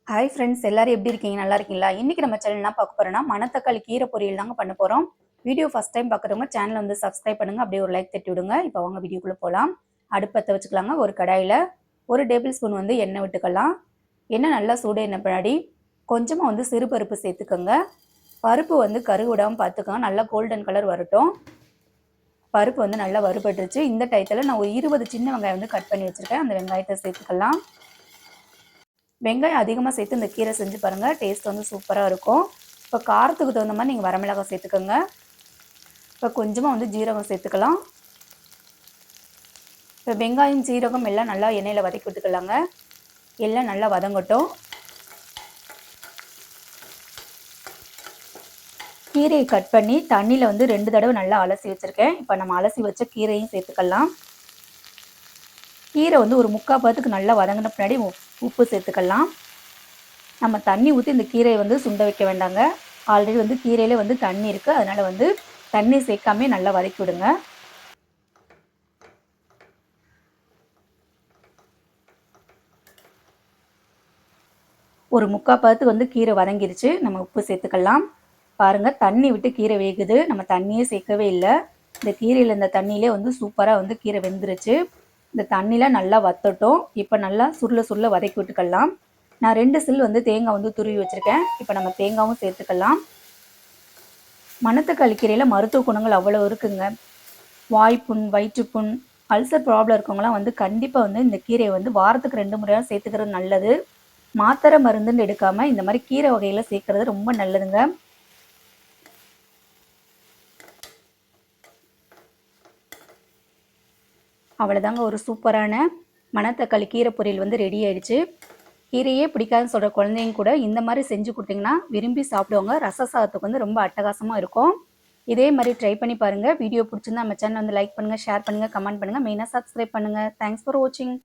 Hi friends, எல்லாரும் எப்படி இருக்கீங்க? நல்லா இருக்கீங்களா? இன்னைக்கு நம்ம சேனல் என்ன பார்க்க போறோம்னா மணத்தக்காளி கீரை பொரியல் தாங்க பண்ண போறோம். வீடியோ ஃபர்ஸ்ட் டைம் பார்க்குறவங்க சேனலை வந்து சப்ஸ்கிரைப் பண்ணுங்க, அப்படியே ஒரு லைக் தட்டி விடுங்க. இப்போ வாங்க வீடியோக்குள்ள போகலாம். அடுப்பத்தை வச்சுக்கலாங்க. ஒரு கடாயில் 1 டேபிள் ஸ்பூன் வந்து எண்ணெய் விட்டுக்கலாம். எண்ணெய் நல்லா சூடேறின பின்னாடி கொஞ்சமாக வந்து சிறுபருப்பு சேர்த்துக்கோங்க. பருப்பு வந்து கருகு விடாமல் பார்த்துக்கோங்க. நல்லா கோல்டன் கலர் வரட்டும். பருப்பு வந்து நல்லா வறுபட்டுருச்சு. இந்த டயத்தில் நான் ஒரு 20 சின்ன வெங்காயம் வந்து கட் பண்ணி வச்சுருக்கேன். அந்த வெங்காயத்தை சேர்த்துக்கலாம். வெங்காயம் அதிகமாக சேர்த்து இந்த கீரை செஞ்சு பாருங்கள், டேஸ்ட் வந்து சூப்பராக இருக்கும். இப்போ காரத்துக்கு தகுந்த மாதிரி நீங்கள் வரமிளகாய் சேர்த்துக்கோங்க. இப்போ கொஞ்சமாக வந்து ஜீரகம் சேர்த்துக்கலாம். இப்போ வெங்காயம் ஜீரகம் எல்லாம் நல்லா எண்ணெயில் வதக்கி விட்டுக்கலாங்க. எல்லாம் நல்லா வதங்கட்டும். கீரையை கட் பண்ணி தண்ணியில் வந்து 2 தடவை நல்லா அலசி வச்சுருக்கேன். இப்போ நம்ம அலசி வச்ச கீரையும் சேர்த்துக்கலாம். கீரை வந்து ஒரு 3/4 பதத்துக்கு நல்லா வதங்கின பின்னாடி உப்பு சேர்த்துக்கலாம். நம்ம தண்ணி ஊற்றி இந்த கீரையை வந்து சுண்ட வைக்க வேண்டாங்க. ஆல்ரெடி வந்து கீரையிலே வந்து தண்ணி இருக்குது. அதனால் வந்து தண்ணி சேர்க்காமே நல்லா வதக்கி விடுங்க. ஒரு 3/4 பதத்துக்கு வந்து கீரை வதங்கிருச்சு. நம்ம உப்பு சேர்த்துக்கலாம். பாருங்கள், தண்ணி விட்டு கீரை வேகுது. நம்ம தண்ணியே சேர்க்கவே இல்லை. இந்த கீரையில் இந்த தண்ணியிலே வந்து சூப்பராக வந்து கீரை வெந்துருச்சு. இந்த தண்ணியில் நல்லா வத்தட்டும். இப்போ நல்லா சுருள வதக்கி விட்டுக்கலாம். நான் 2 சில் வந்து தேங்காய் வந்து துருவி வச்சுருக்கேன். இப்போ நம்ம தேங்காயும் சேர்த்துக்கலாம். மணத்தக்காளி கீரையில் மருத்துவ குணங்கள் அவ்வளோ இருக்குங்க. வாய்ப்புண், வயிற்றுப்புண், அல்சர் ப்ராப்ளம் இருக்கவங்களாம் வந்து கண்டிப்பாக வந்து இந்த கீரையை வந்து வாரத்துக்கு 2 முறையாக சேர்த்துக்கிறது நல்லது. மாத்திரை மருந்துன்னு எடுக்காமல் இந்த மாதிரி கீரை வகையில் சேர்க்கறது ரொம்ப நல்லதுங்க. அவ்வளோதாங்க, ஒரு சூப்பரான மணத்தக்காளி கீரை பொரியல் வந்து ரெடி ஆயிடுச்சு. கீரையே பிடிக்காதுன்னு சொல்கிற குழந்தைங்க கூட இந்த மாதிரி செஞ்சு கொடுத்தீங்கன்னா விரும்பி சாப்பிடுவாங்க. ரச சாதத்துக்கு வந்து ரொம்ப அட்டகாசமாக இருக்கும். இதே மாதிரி ட்ரை பண்ணி பாருங்கள். வீடியோ பிடிச்சிருந்தா நம்ம சேனல் வந்து லைக் பண்ணுங்கள், ஷேர் பண்ணுங்கள், கமெண்ட் பண்ணுங்கள், மெயினாக சப்ஸ்கிரைப் பண்ணுங்கள். தேங்க்ஸ் ஃபார் வாட்சிங்.